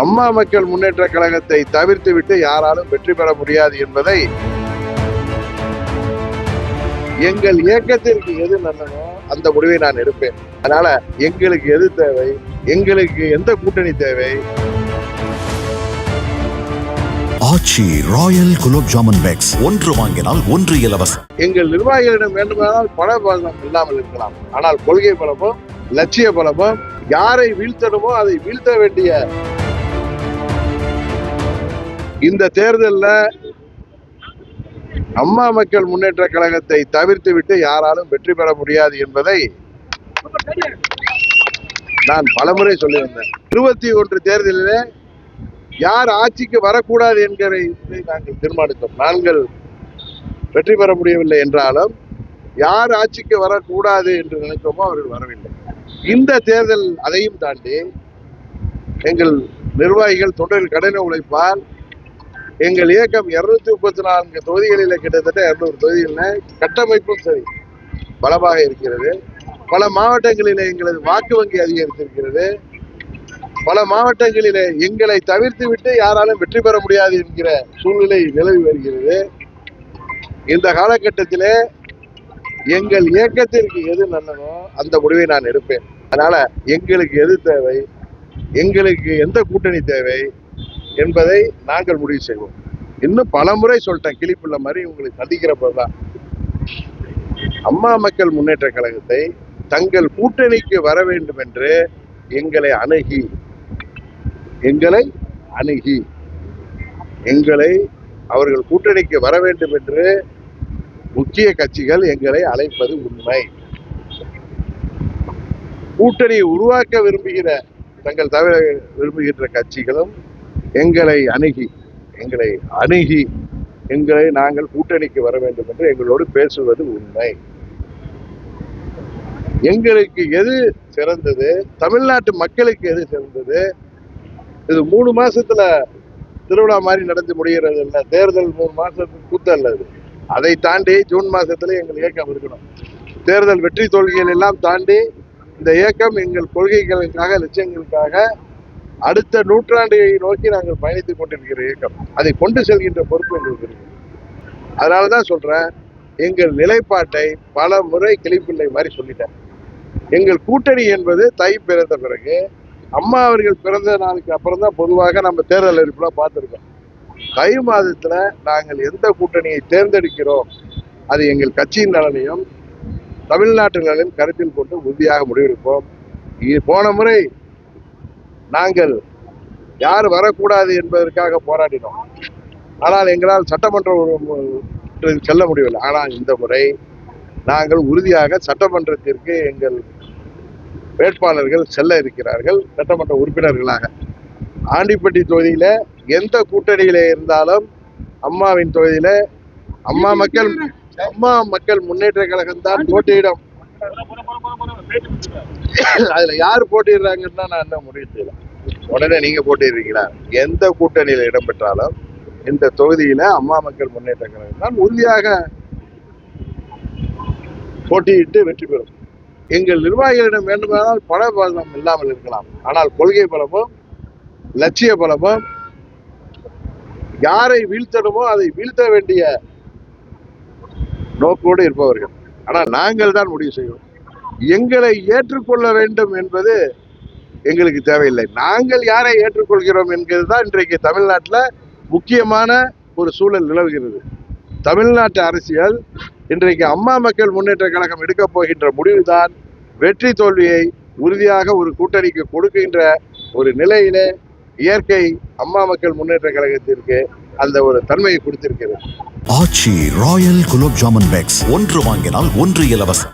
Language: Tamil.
அம்மா மக்கள் முன்னேற்ற கழகத்தை தவிர்த்துவிட்டு யாராலும் வெற்றி பெற முடியாது என்பதை எங்கள் இயக்கத்திற்கு எது நல்லதோ அந்த முடிவை நான் எடுப்பேன். அதனால எங்களுக்கு எது தேவை, எங்களுக்கு எந்த கூட்டணி தேவை? ஆச்சி ராயல் குலோப் ஜாமுன் பேக்ஸ் ஒன்று வாங்கினால் ஒன்று இலவசம். எங்கள் நிர்வாகிகளிடம் வேண்டுமானால் பண பலம் இல்லாமல் இருக்கலாம், ஆனால் கொள்கை பலமும் லட்சிய பலமும் யாரை வீழ்த்தணுமோ அதை வீழ்த்த வேண்டிய இந்த தேர்தலில் அம்மா மக்கள் முன்னேற்ற கழகத்தை தவிர்த்து விட்டு யாராலும் வெற்றி பெற முடியாது என்பதை நான் பலமுறை சொல்லியிருந்தேன். 21 தேர்தலிலே யார் ஆட்சிக்கு வரக்கூடாது என்கிறதை நாங்கள் தீர்மானித்தோம். நாங்கள் வெற்றி பெற முடியவில்லை என்றாலும் யார் ஆட்சிக்கு வரக்கூடாது என்று நினைத்தோமோ அவர்கள் வரவில்லை. இந்த தேர்தல் அதையும் தாண்டி எங்கள் நிர்வாகிகள் தொண்டர்கள் கடின உழைப்பால் எங்கள் இயக்கம் 234 தொகுதிகளில் கிட்டத்தட்ட 200 தொகுதிகளில் கட்டமைப்பும் சரி பலமாக இருக்கிறது. பல மாவட்டங்களிலே எங்களது வாக்கு வங்கி அதிகரித்திருக்கிறது. பல மாவட்டங்களிலே எங்களை தவிர்த்து விட்டு யாராலும் வெற்றி பெற முடியாது என்கிற சூழ்நிலை நிலவி வருகிறது. இந்த காலகட்டத்திலே எங்கள் இயக்கத்திற்கு எது நல்லதோ அந்த முடிவை நான் எடுப்பேன். அதனால எங்களுக்கு எது தேவை, எங்களுக்கு எந்த கூட்டணி தேவை என்பதை நாங்கள் முடிவு செய்வோம். இன்னும் பல முறை சொல்லிட்டேன், கிளிப்புள்ள மாதிரி உங்களுக்கு சந்திக்கிறப்பதான் அம்மா மக்கள் முன்னேற்ற கழகத்தை தங்கள் கூட்டணிக்கு வர வேண்டும் என்று எங்களை அணுகி அவர்கள் கூட்டணிக்கு வர வேண்டும் என்று முக்கிய கட்சிகள் எங்களை அழைப்பது உண்மை. கூட்டணியை உருவாக்க விரும்புகின்ற கட்சிகளும் எங்களை அணுகி நாங்கள் கூட்டணிக்கு வர வேண்டும் என்று எங்களோடு பேசுவது உண்மை. எங்களுக்கு எது சிறந்தது, தமிழ்நாட்டு மக்களுக்கு எது சிறந்தது? இது 3 மாசத்துல திருவிழா மாதிரி நடந்து முடிகிறது இல்லை. தேர்தல் 3 மாசத்துக்கு கூத்தல்ல. அதை தாண்டி ஜூன் மாசத்துல எங்கள் இயக்கம் இருக்கணும். தேர்தல் வெற்றி தோல்விகள் எல்லாம் தாண்டி இந்த இயக்கம் எங்கள் கொள்கைகளுக்காக, லட்சியங்களுக்காக அடுத்த நூற்றாண்டை நோக்கி நாங்கள் பயணித்துக் கொண்டிருக்கிற இயக்கம். அதை கொண்டு செல்கின்ற பொறுப்பு எங்களுக்கு இருக்கு. அதனாலதான் சொல்றேன், எங்கள் நிலைப்பாட்டை பல முறை கிளிப்பிள்ளை மாதிரி சொல்லிட்டேன். எங்கள் கூட்டணி என்பது தை பிறந்த பிறகு, அம்மா அவர்கள் பிறந்த நாளுக்கு அப்புறம் தான் பொதுவாக நம்ம தேர்தல் அறிவிப்புல பார்த்திருக்கோம். தை மாதத்துல நாங்கள் எந்த கூட்டணியை தேர்ந்தெடுக்கிறோம் அது எங்கள் கட்சியின் நலனையும் தமிழ்நாட்டு நலனையும் கருத்தில் கொண்டு உறுதியாக முடிவெடுப்போம். போன முறை நாங்கள் யார் வரக்கூடாது என்பதற்காக போராடினோம். ஆனால் எங்களால் சட்டமன்றம் செல்ல முடியவில்லை. ஆனால் இந்த முறை நாங்கள் உறுதியாக சட்டமன்றத்திற்கு எங்கள் வேட்பாளர்கள் செல்ல இருக்கிறார்கள், சட்டமன்ற உறுப்பினர்களாக. ஆண்டிப்பட்டி தொகுதியில எந்த கூட்டணியில இருந்தாலும் அம்மாவின் தொகுதியில அம்மா மக்கள் முன்னேற்ற கழகம் தான் போட்டியிடும். அதுல யாரு போட்டிடுறாங்கன்னா நான் என்ன முடிவு செய்யல. உடனே நீங்க போட்டிடுறீங்களா? எந்த கூட்டணியில இடம்பெற்றாலும் இந்த தொகுதியில அம்மா மக்கள் முன்னேற்ற கழகம் தான் உறுதியாக போட்டியிட்டு வெற்றி பெறும். எங்கள் நிர்வாகிகளிடம் வேண்டுமானால் பண பலம் இல்லாமல் இருக்கலாம், ஆனால் கொள்கை பலமும் லட்சிய பலமும் யாரை வீழ்த்தணுமோ அதை வீழ்த்த வேண்டிய நோக்கோடு இருப்பவர்கள். ஆனால் நாங்கள் தான் முடிவு செய்வோம். எங்களை ஏற்றுக்கொள்ள வேண்டும் என்பது எங்களுக்கு தேவையில்லை. நாங்கள் யாரை ஏற்றுக்கொள்கிறோம் என்கிறது தான் இன்றைக்கு தமிழ்நாட்டில் முக்கியமான ஒரு சூழல் நிலவுகிறது. தமிழ்நாட்டு அரசியல் இன்றைக்கு அம்மா மக்கள் முன்னேற்ற கழகம் எடுக்க போகின்ற முடிவுதான் வெற்றி தோல்வியை உறுதியாக ஒரு கூட்டணிக்கு கொடுக்கின்ற ஒரு நிலையிலே இயற்கை அம்மா மக்கள் முன்னேற்ற கழகத்திற்கு அந்த ஒரு தன்மையை கொடுத்திருக்கிறது. ஆச்சி ராயல் குலோப் ஜாமுன் பேக்ஸ் ஒன்று வாங்கினால் ஒன்று இலவசம்.